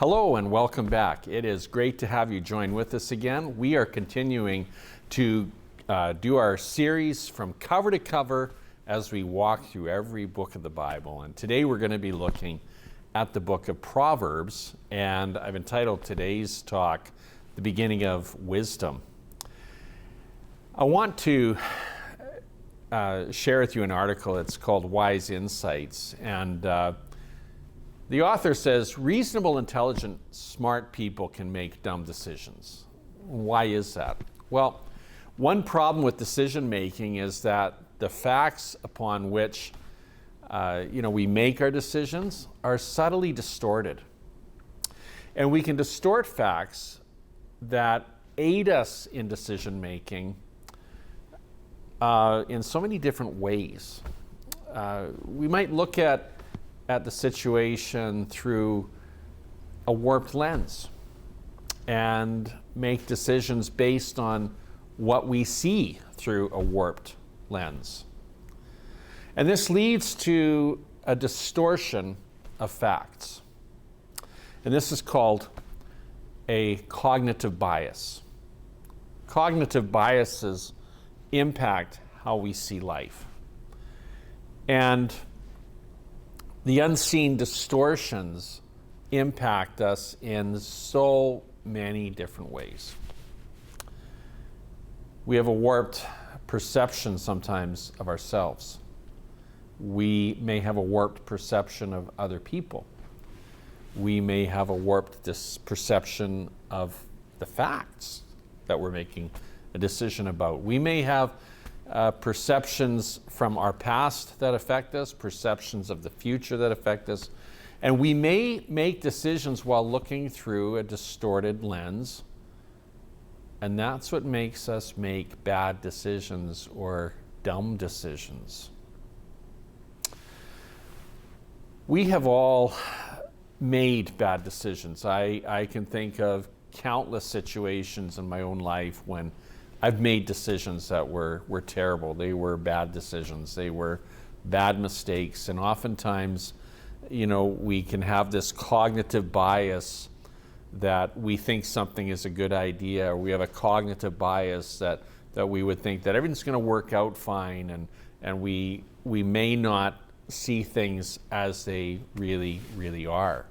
Hello and welcome back. It is great to have you join with us again. We are continuing to do our series from cover to cover as we walk through every book of the Bible. And today we're going to be looking at the book of Proverbs, and I've entitled today's talk, The Beginning of Wisdom. I want to share with you an article. It's called Wise Insights, and the author says, reasonable, intelligent, smart people can make dumb decisions. Why is that? Well, one problem with decision making is that the facts upon which we make our decisions are subtly distorted. And we can distort facts that aid us in decision making in so many different ways. We might look at the situation through a warped lens and make decisions based on what we see through a warped lens. And this leads to a distortion of facts. And this is called a cognitive bias. Cognitive biases impact how we see life. And the unseen distortions impact us in so many different ways. We have a warped perception sometimes of ourselves. We may have a warped perception of other people. We may have a warped perception of the facts that we're making a decision about. We may have perceptions from our past that affect us, perceptions of the future that affect us, and we may make decisions while looking through a distorted lens, and that's what makes us make bad decisions or dumb decisions. We have all made bad decisions. I can think of countless situations in my own life when I've made decisions that were terrible. They were bad decisions. They were bad mistakes. And oftentimes, we can have this cognitive bias that we think something is a good idea, or we have a cognitive bias that we would think that everything's going to work out fine, and we may not see things as they really, really are.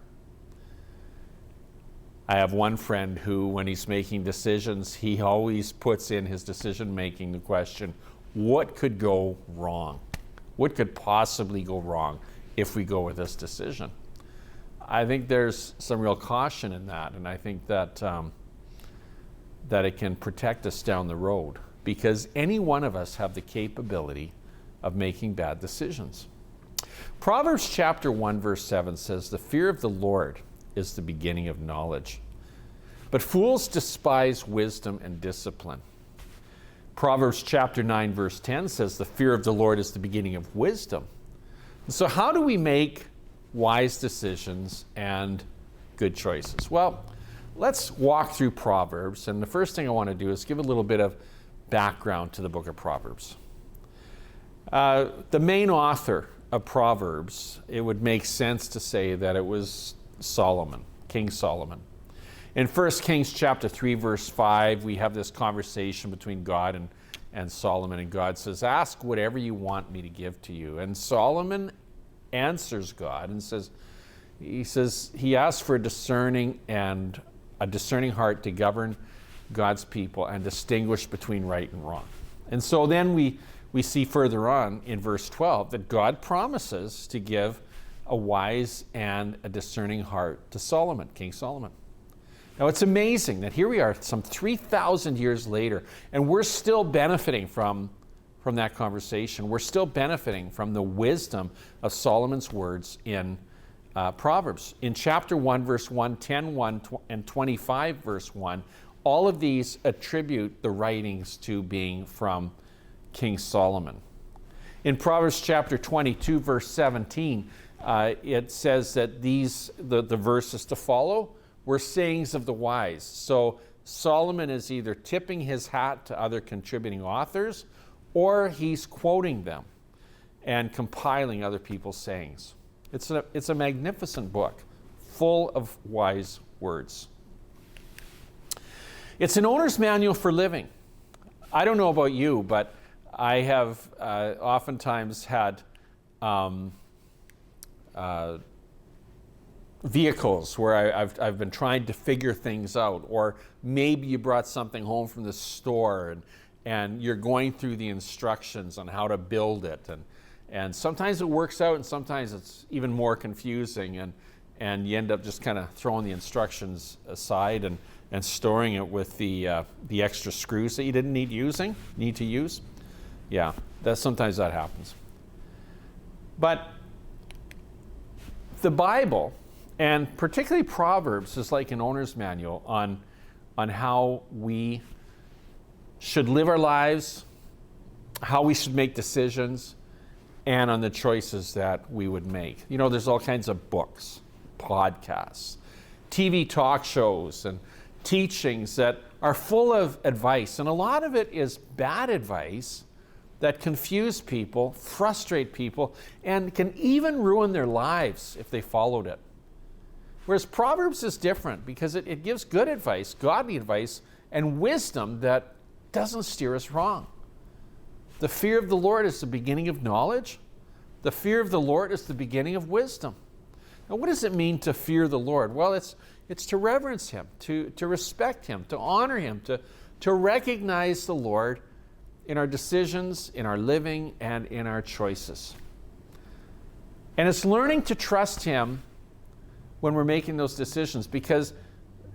I have one friend who, when he's making decisions, he always puts in his decision making the question, what could go wrong? What could possibly go wrong if we go with this decision? I think there's some real caution in that, and I think that it can protect us down the road, because any one of us have the capability of making bad decisions. Proverbs chapter 1 verse 7 says, the fear of the Lord is the beginning of knowledge, but fools despise wisdom and discipline. Proverbs chapter 9 verse 10 says, the fear of the Lord is the beginning of wisdom. So how do we make wise decisions and good choices? Well, let's walk through Proverbs, and the first thing I want to do is give a little bit of background to the book of Proverbs. The main author of Proverbs, it would make sense to say that it was Solomon, King Solomon. In 1 Kings chapter 3 verse 5, we have this conversation between God and Solomon, and God says, ask whatever you want me to give to you. And Solomon answers God and he asks for a discerning heart to govern God's people and distinguish between right and wrong. And so then we see further on in verse 12 that God promises to give a wise and a discerning heart to Solomon, King Solomon. Now it's amazing that here we are some 3,000 years later, and we're still benefiting from that conversation. We're still benefiting from the wisdom of Solomon's words in Proverbs. In chapter 1, verse 1, 10, 1, and 25, verse 1, all of these attribute the writings to being from King Solomon. In Proverbs chapter 22, verse 17, it says that the verses to follow were sayings of the wise. So Solomon is either tipping his hat to other contributing authors, or he's quoting them and compiling other people's sayings. It's a magnificent book, full of wise words. It's an owner's manual for living. I don't know about you, but I have oftentimes had vehicles where I've been trying to figure things out, or maybe you brought something home from the store and you're going through the instructions on how to build it, and sometimes it works out and sometimes it's even more confusing, and you end up just kind of throwing the instructions aside and storing it with the extra screws that you didn't need to use. Yeah, sometimes that happens. But the Bible, and particularly Proverbs, is like an owner's manual on how we should live our lives, how we should make decisions, and on the choices that we would make. You know, there's all kinds of books, podcasts, TV talk shows, and teachings that are full of advice, and a lot of it is bad advice that confuse people, frustrate people, and can even ruin their lives if they followed it. Whereas Proverbs is different because it gives good advice, godly advice, and wisdom that doesn't steer us wrong. The fear of the Lord is the beginning of knowledge. The fear of the Lord is the beginning of wisdom. Now, what does it mean to fear the Lord? Well, it's to reverence Him, to respect Him, to honor Him, to recognize the Lord in our decisions, in our living, and in our choices. And it's learning to trust Him when we're making those decisions, because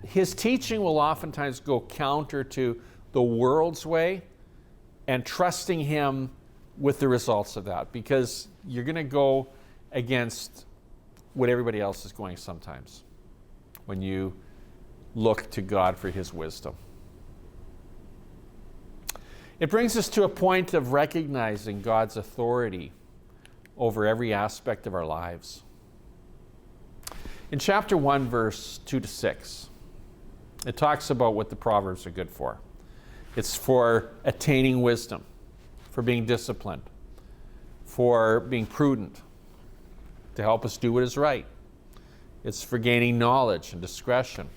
His teaching will oftentimes go counter to the world's way, and trusting Him with the results of that, because you're going to go against what everybody else is going sometimes when you look to God for His wisdom. It brings us to a point of recognizing God's authority over every aspect of our lives. In chapter 1, verse 2 to 6, it talks about what the Proverbs are good for. It's for attaining wisdom, for being disciplined, for being prudent, to help us do what is right. It's for gaining knowledge and discretion.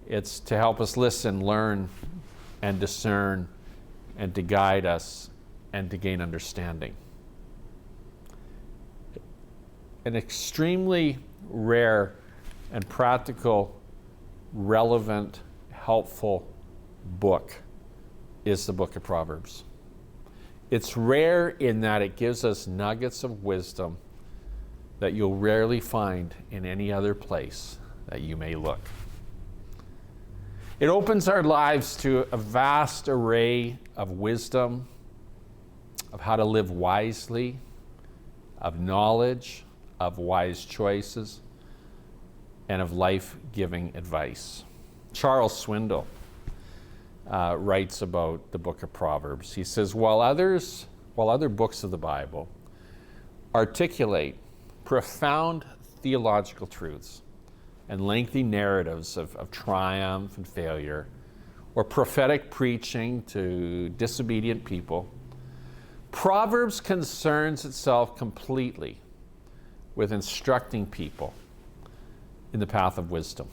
It's to help us listen, learn, and discern, and to guide us and to gain understanding. An extremely rare and practical, relevant, helpful book is the book of Proverbs. It's rare in that it gives us nuggets of wisdom that you'll rarely find in any other place that you may look. It opens our lives to a vast array of wisdom, of how to live wisely, of knowledge, of wise choices, and of life-giving advice. Charles Swindoll writes about the book of Proverbs. He says, while other books of the Bible articulate profound theological truths and lengthy narratives of triumph and failure, or prophetic preaching to disobedient people, Proverbs concerns itself completely with instructing people in the path of wisdom.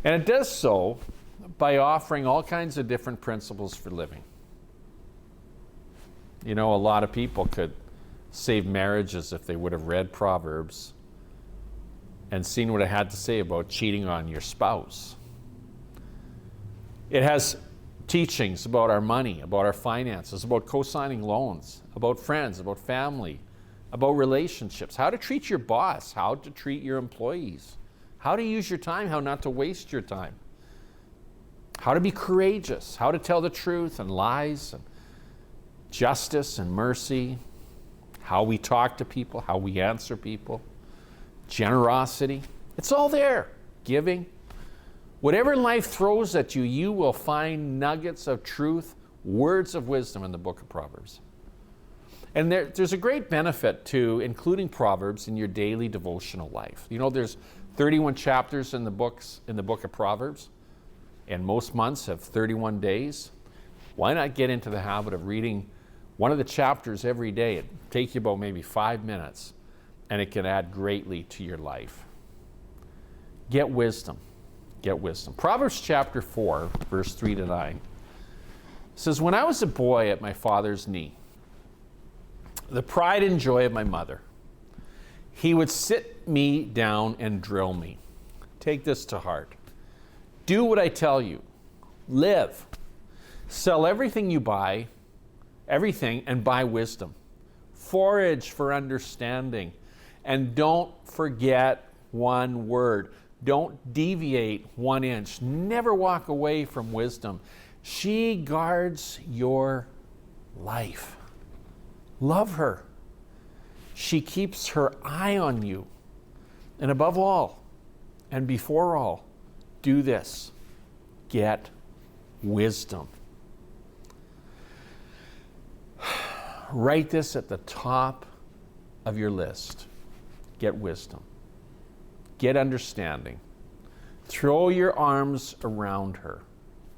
And it does so by offering all kinds of different principles for living. You know, a lot of people could save marriages if they would have read Proverbs and seen what it had to say about cheating on your spouse. It has teachings about our money, about our finances, about co-signing loans, about friends, about family, about relationships, how to treat your boss, how to treat your employees, how to use your time, how not to waste your time, how to be courageous, how to tell the truth and lies, and justice and mercy, how we talk to people, how we answer people, generosity. It's all there. Giving. Whatever life throws at you, you will find nuggets of truth, words of wisdom in the book of Proverbs. And there's a great benefit to including Proverbs in your daily devotional life. You know, there's 31 chapters in the book of Proverbs, and most months have 31 days. Why not get into the habit of reading one of the chapters every day? It'd take you about maybe 5 minutes, and it can add greatly to your life. Get wisdom. Get wisdom. Proverbs chapter 4, verse 3 to 9 says, "When I was a boy at my father's knee, the pride and joy of my mother, he would sit me down and drill me." Take this to heart. "Do what I tell you. Live. Sell everything you buy, everything, and buy wisdom. Forage for understanding. And don't forget one word. Don't deviate 1 inch. Never walk away from wisdom. She guards your life. Love her. She keeps her eye on you. And above all, and before all, do this. Get wisdom." Write this at the top of your list. Get wisdom. Get understanding. Throw your arms around her.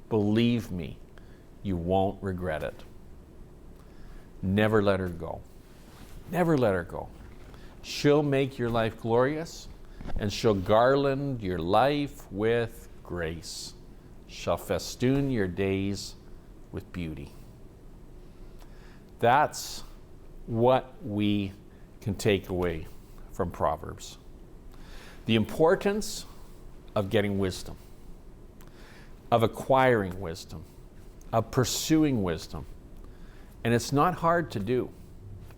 Believe me, you won't regret it. Never let her go. Never let her go. She'll make your life glorious, and she'll garland your life with grace. Shall festoon your days with beauty. That's what we can take away from Proverbs. The importance of getting wisdom, of acquiring wisdom, of pursuing wisdom. And it's not hard to do.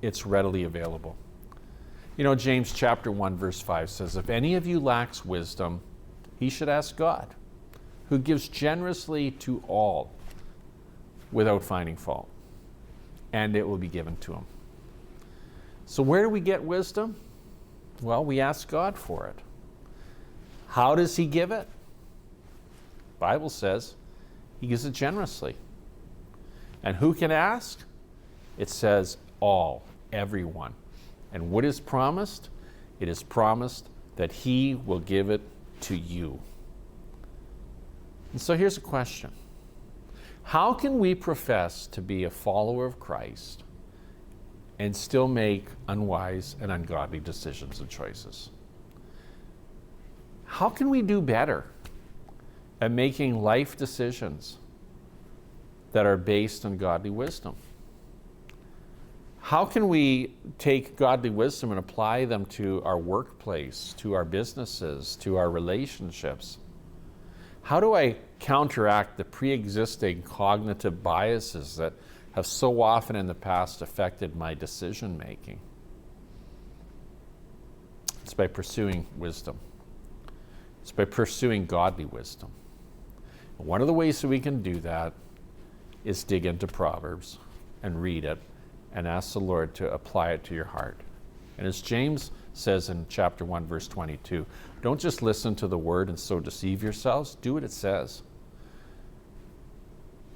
It's readily available. You know, James chapter 1, verse 5 says, "If any of you lacks wisdom, he should ask God, who gives generously to all without finding fault, and it will be given to him." So where do we get wisdom? Well, we ask God for it. How does he give it? The Bible says he gives it generously. And who can ask? It says all, everyone. And what is promised? It is promised that he will give it to you. And so here's a question. How can we profess to be a follower of Christ and still make unwise and ungodly decisions and choices? How can we do better at making life decisions that are based on godly wisdom? How can we take godly wisdom and apply them to our workplace, to our businesses, to our relationships? How do I counteract the pre-existing cognitive biases that have so often in the past affected my decision making? It's by pursuing wisdom. It's by pursuing godly wisdom. And one of the ways that we can do that is dig into Proverbs and read it and ask the Lord to apply it to your heart. And as James says in chapter 1, verse 22, don't just listen to the word and so deceive yourselves. Do what it says.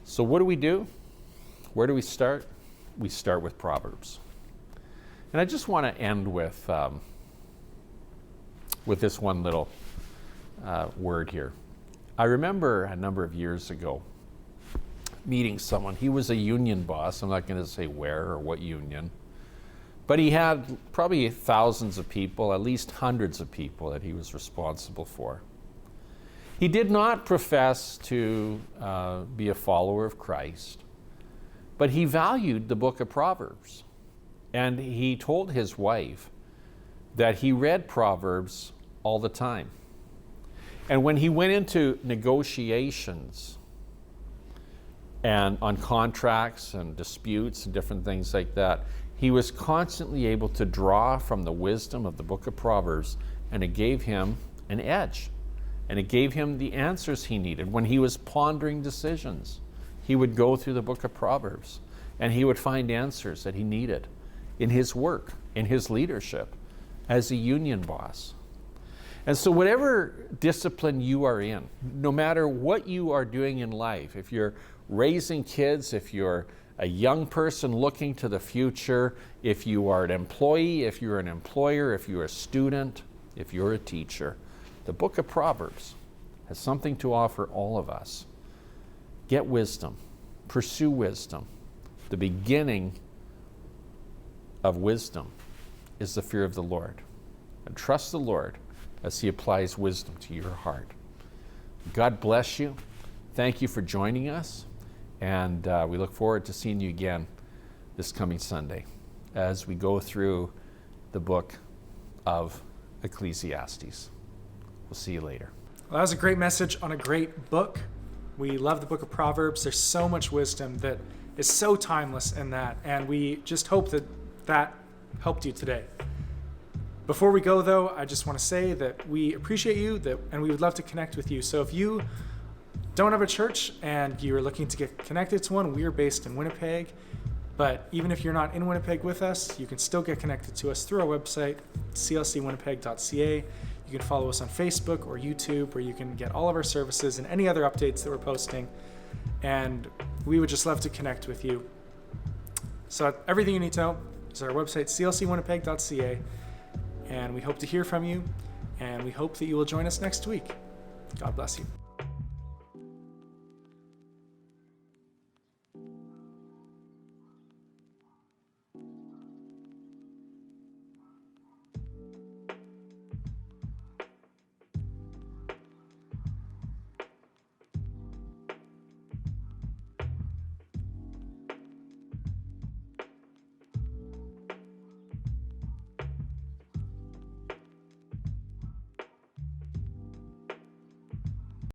So what do? Where do we start? We start with Proverbs. And I just want to end with this one little word here. I remember a number of years ago meeting someone. He was a union boss. I'm not going to say where or what union. But he had probably thousands of people, at least hundreds of people that he was responsible for. He did not profess to be a follower of Christ, but he valued the book of Proverbs. And he told his wife that he read Proverbs all the time. And when he went into negotiations and on contracts and disputes and different things like that, he was constantly able to draw from the wisdom of the book of Proverbs, and it gave him an edge. And it gave him the answers he needed. When he was pondering decisions, he would go through the book of Proverbs, and he would find answers that he needed in his work, in his leadership as a union boss. And so whatever discipline you are in, no matter what you are doing in life, if you're raising kids, if you're a young person looking to the future, if you are an employee, if you're an employer, if you're a student, if you're a teacher, the book of Proverbs has something to offer all of us. Get wisdom. Pursue wisdom. The beginning of wisdom is the fear of the Lord. and trust the Lord as he applies wisdom to your heart. God bless you. Thank you for joining us, and we look forward to seeing you again this coming Sunday as we go through the book of Ecclesiastes. We'll see you later. Well, that was a great message on a great book. We love the book of Proverbs. There's so much wisdom that is so timeless in that, and we just hope that that helped you today. Before we go, though, I just want to say that we appreciate you and we would love to connect with you. So if you don't have a church and you're looking to get connected to one, we're based in Winnipeg. But even if you're not in Winnipeg with us, you can still get connected to us through our website, clcwinnipeg.ca. You can follow us on Facebook or YouTube, where you can get all of our services and any other updates that we're posting. And we would just love to connect with you. So everything you need to know is our website, clcwinnipeg.ca. And we hope to hear from you, and we hope that you will join us next week. God bless you.